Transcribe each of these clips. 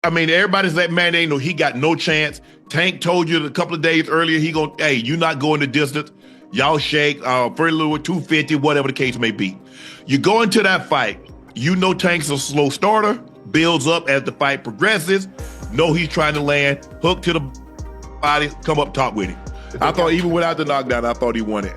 I mean, everybody's like, man, ain't no, he got no chance. Tank told you a couple of days earlier, hey, you not going the distance. Y'all shake, Freddie Lou 250, whatever the case may be. You go into that fight, you know Tank's a slow starter, builds up as the fight progresses, know he's trying to land, hook to the body, come up top with it. I thought even without the knockdown, I thought he won it.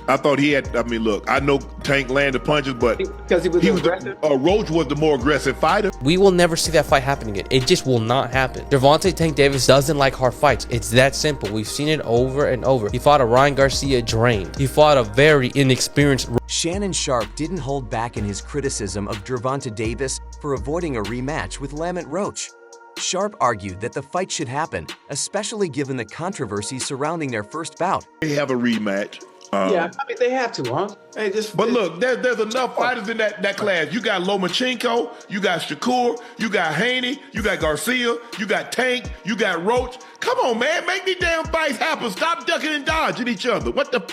I thought he had, I mean, look, I know Tank landed punches, but because he was aggressive. Roach was the more aggressive fighter. We will never see that fight happen again. It just will not happen. Gervonta Tank Davis doesn't like hard fights. It's that simple. We've seen it over and over. He fought a Ryan Garcia drained. He fought a very inexperienced. Shannon Sharpe didn't hold back in his criticism of Gervonta Davis for avoiding a rematch with Lamont Roach. Sharpe argued that the fight should happen, especially given the controversy surrounding their first bout. They have a rematch. Yeah, I mean, they have to, huh? Hey, but look, there's enough fighters in that class. You got Lomachenko, you got Shakur, you got Haney, you got Garcia, you got Tank, you got Roach. Come on, man, make these damn fights happen. Stop ducking and dodging each other. What the?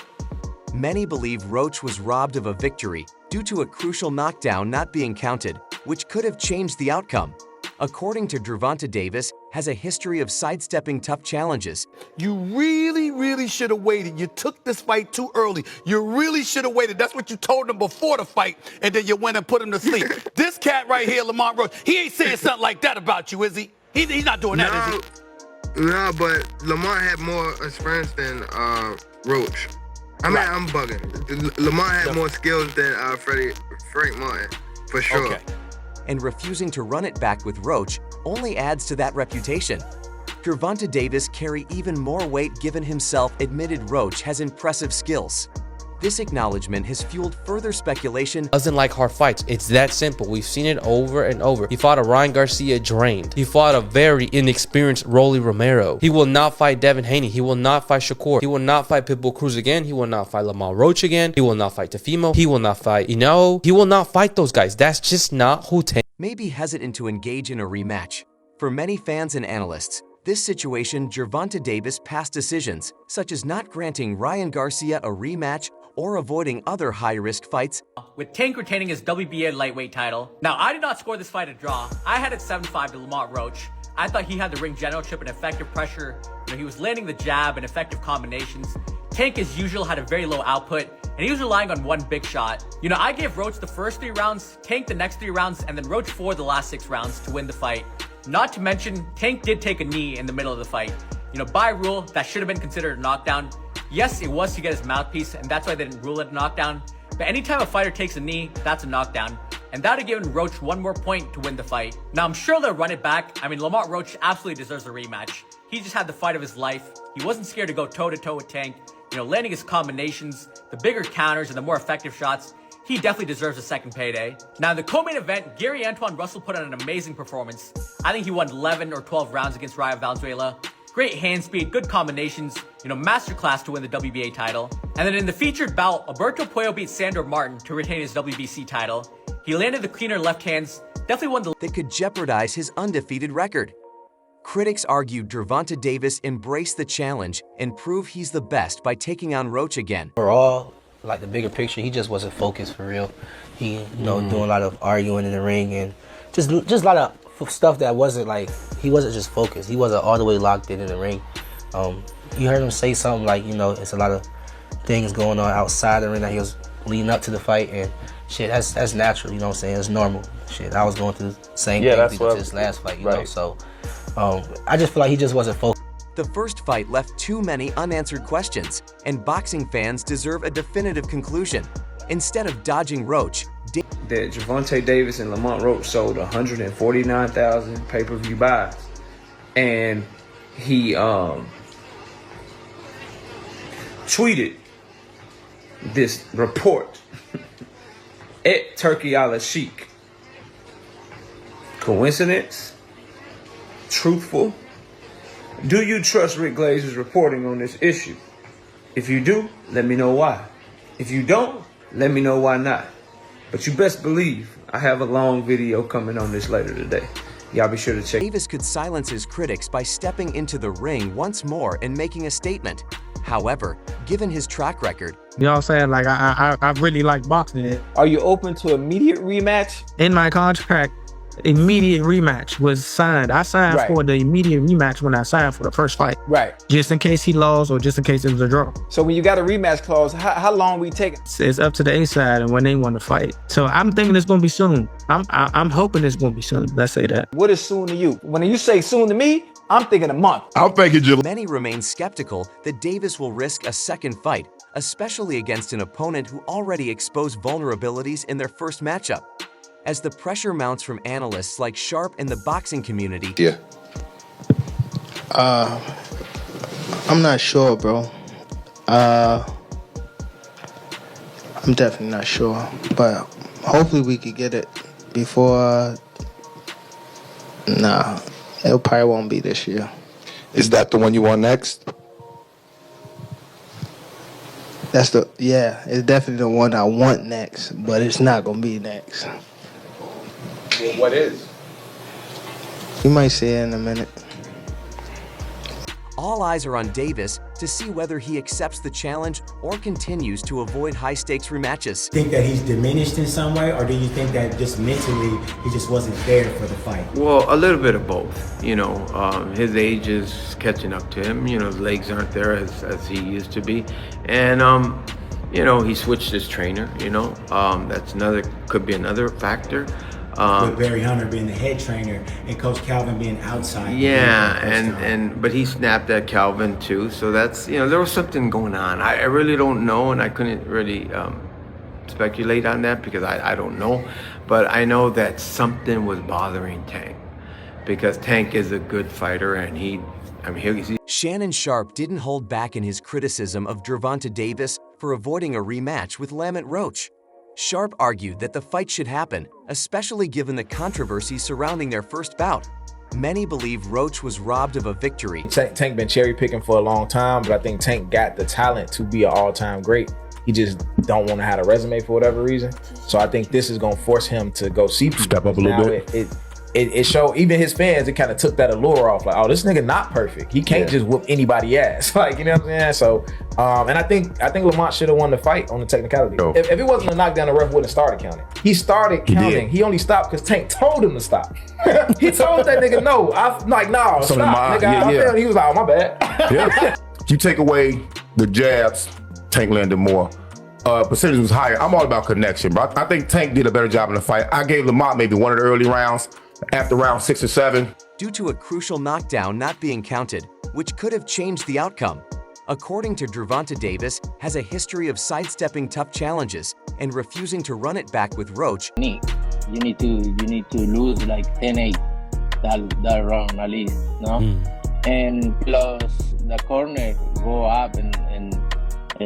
Many believe Roach was robbed of a victory due to a crucial knockdown not being counted, which could have changed the outcome. According to Gervonta Davis, has a history of sidestepping tough challenges. You really should have waited. You took this fight too early. You really should have waited. That's what you told him before the fight, and then you went and put him to sleep. This cat right here, Lamont Roach, he ain't saying something like that about you, is he? He's not doing that, is he? No, but Lamont had more experience than Roach. I mean, I'm bugging. Lamont had more skills than Frank Martin, for sure. Okay. And refusing to run it back with Roach only adds to that reputation. Gervonta Davis carry even more weight given himself admitted Roach has impressive skills. This acknowledgement has fueled further speculation. Doesn't like hard fights. It's that simple. We've seen it over and over. He fought a Ryan Garcia drained. He fought a very inexperienced Rolly Romero. He will not fight Devin Haney. He will not fight Shakur. He will not fight Pitbull Cruz again. He will not fight Lamont Roach again. He will not fight Tefimo. He will not fight Inao. He will not fight those guys. That's just not who Tank. May be hesitant to engage in a rematch. For many fans and analysts, this situation, Gervonta Davis' past decisions, such as not granting Ryan Garcia a rematch or avoiding other high-risk fights. With Tank retaining his WBA lightweight title. Now, I did not score this fight a draw. I had it 7-5 to Lamont Roach. I thought he had the ring generalship and effective pressure. He was landing the jab and effective combinations. Tank, as usual, had a very low output, and he was relying on one big shot. I gave Roach the first 3 rounds, Tank the next 3 rounds, and then Roach 4 the last 6 rounds to win the fight. Not to mention, Tank did take a knee in the middle of the fight. By rule, that should have been considered a knockdown. Yes, it was to get his mouthpiece, and that's why they didn't rule it a knockdown. But anytime a fighter takes a knee, that's a knockdown. And that would have given Roach 1 more point to win the fight. Now, I'm sure they'll run it back. I mean, Lamont Roach absolutely deserves a rematch. He just had the fight of his life. He wasn't scared to go toe-to-toe with Tank. Landing his combinations, the bigger counters, and the more effective shots. He definitely deserves a second payday. Now, in the co-main event, Gary Antoine Russell put on an amazing performance. I think he won 11 or 12 rounds against Raya Valenzuela. Great hand speed, good combinations, masterclass to win the WBA title. And then in the featured bout, Alberto Puello beat Sandor Martin to retain his WBC title. He landed the cleaner left hands, definitely won the... that could jeopardize his undefeated record. Critics argued Gervonta Davis embraced the challenge and proved he's the best by taking on Roach again. Overall, like the bigger picture, he just wasn't focused for real. He, doing a lot of arguing in the ring and just a lot of stuff that wasn't like, he wasn't just focused. He wasn't all the way locked in the ring. You heard him say something like, it's a lot of things going on outside the ring that he was leading up to the fight, and shit, that's natural, you know what I'm saying? It's normal. Shit, I was going through the same thing with this last fight, you know, so I just feel like he just wasn't focused. The first fight left too many unanswered questions, and boxing fans deserve a definitive conclusion. Instead of dodging Roach, that Gervonta Davis and Lamont Roach sold 149,000 pay-per-view buys, and he tweeted this report at Turkey Al Sheikh. Coincidence? Truthful? Do you trust Rick Glazer's reporting on this issue? If you do, let me know why. If you don't, let me know why not. But you best believe I have a long video coming on this later today. Y'all be sure to check. Davis could silence his critics by stepping into the ring once more and making a statement. However, given his track record, you know what I'm saying? Like, I really like boxing. Are you open to immediate rematch? In my contract, immediate rematch was signed. I signed Right. for the immediate rematch when I signed for the first fight. Right. Just in case he lost or just in case it was a draw. So when you got a rematch clause, how long we take? It's up to the A side and when they want to fight. So I'm thinking it's gonna be soon. I'm hoping it's gonna be soon. Let's say that. What is soon to you? When you say soon to me, I'm thinking a month. I'm thinking July. Many remain skeptical that Davis will risk a second fight, especially against an opponent who already exposed vulnerabilities in their first matchup. As the pressure mounts from analysts like Sharpe and the boxing community. Yeah. I'm not sure, bro. I'm definitely not sure, but hopefully we could get it before. Nah, it probably won't be this year. Is that the one you want next? It's definitely the one I want next, but it's not gonna be next. Well, what is? You might see it in a minute. All eyes are on Davis to see whether he accepts the challenge or continues to avoid high-stakes rematches. Think that he's diminished in some way, or do you think that just mentally he just wasn't there for the fight? Well, a little bit of both. You know, his age is catching up to him. You know, his legs aren't there as he used to be, and you know, he switched his trainer. You know, that's could be another factor. With Barry Hunter being the head trainer and Coach Calvin being outside. Yeah, but he snapped at Calvin too. So that's, you know, there was something going on. I really don't know, and I couldn't really speculate on that because I don't know. But I know that something was bothering Tank because Tank is a good fighter, and he's Shannon Sharpe didn't hold back in his criticism of Gervonta Davis for avoiding a rematch with Lamont Roach. Sharpe argued that the fight should happen, especially given the controversy surrounding their first bout. Many believe Roach was robbed of a victory. Tank been cherry picking for a long time, but I think Tank got the talent to be an all-time great. He just don't want to have a resume for whatever reason. So I think this is going to force him to go see people. Step up a little bit. It showed, even his fans, it kind of took that allure off. Like, oh, this nigga not perfect. He can't just whoop anybody ass. Like, you know what I'm saying? So, and I think Lamont should have won the fight on the technicality. Oh. If it wasn't a knockdown, the ref wouldn't have started counting. He started counting. He only stopped because Tank told him to stop. He told that nigga, no. I'm like, no, stop, nigga. He was like, oh, my bad. Yeah. You take away the jabs, Tank landed more. Percentage was higher. I'm all about connection, but I think Tank did a better job in the fight. I gave Lamont maybe one of the early rounds. After round 6 or 7. Due to a crucial knockdown not being counted, which could have changed the outcome. According to Gervonta Davis, has a history of sidestepping tough challenges and refusing to run it back with Roach. You need to lose like 10-8 that round at least, no? And plus the corner go up and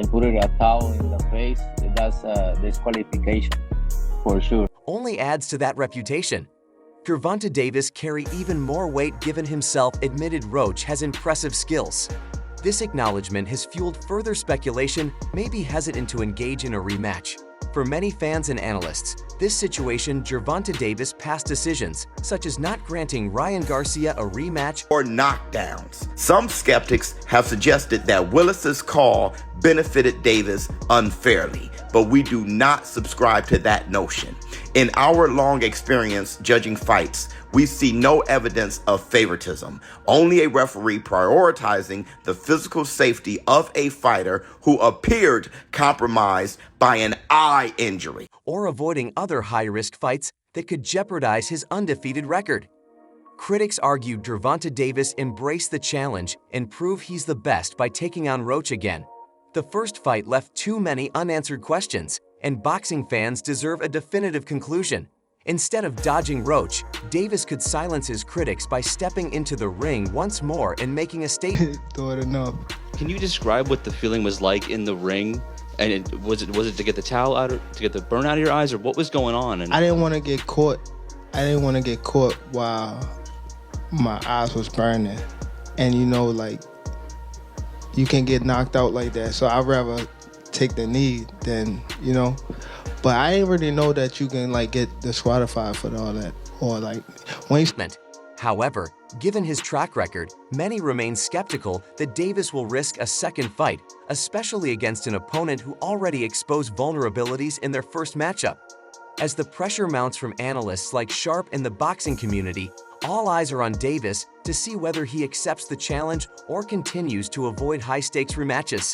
put it a towel in the face. That's a disqualification for sure. Only adds to that reputation. Gervonta Davis carry even more weight given himself admitted Roach has impressive skills. This acknowledgement has fueled further speculation, maybe hesitant to engage in a rematch. For many fans and analysts, this situation Gervonta Davis' past decisions, such as not granting Ryan Garcia a rematch or knockdowns. Some skeptics have suggested that Willis's call benefited Davis unfairly, but we do not subscribe to that notion. In our long experience judging fights, we see no evidence of favoritism, only a referee prioritizing the physical safety of a fighter who appeared compromised by an eye injury, or avoiding other high-risk fights that could jeopardize his undefeated record. Critics argued Gervonta Davis embraced the challenge and proved he's the best by taking on Roach again. The first fight left too many unanswered questions, and boxing fans deserve a definitive conclusion. Instead of dodging Roach, Davis could silence his critics by stepping into the ring once more and making a statement. Thought enough. Can you describe what the feeling was like in the ring? And was it to get the towel out, to get the burn out of your eyes, or what was going on? And I didn't want to get caught. I didn't want to get caught while my eyes was burning, and you know, like, you can get knocked out like that. So I'd rather take the knee than, you know. But I didn't really know that you can like get disqualified for all that, or like when you. However, given his track record, many remain skeptical that Davis will risk a second fight, especially against an opponent who already exposed vulnerabilities in their first matchup. As the pressure mounts from analysts like Sharpe and the boxing community, all eyes are on Davis to see whether he accepts the challenge or continues to avoid high-stakes rematches.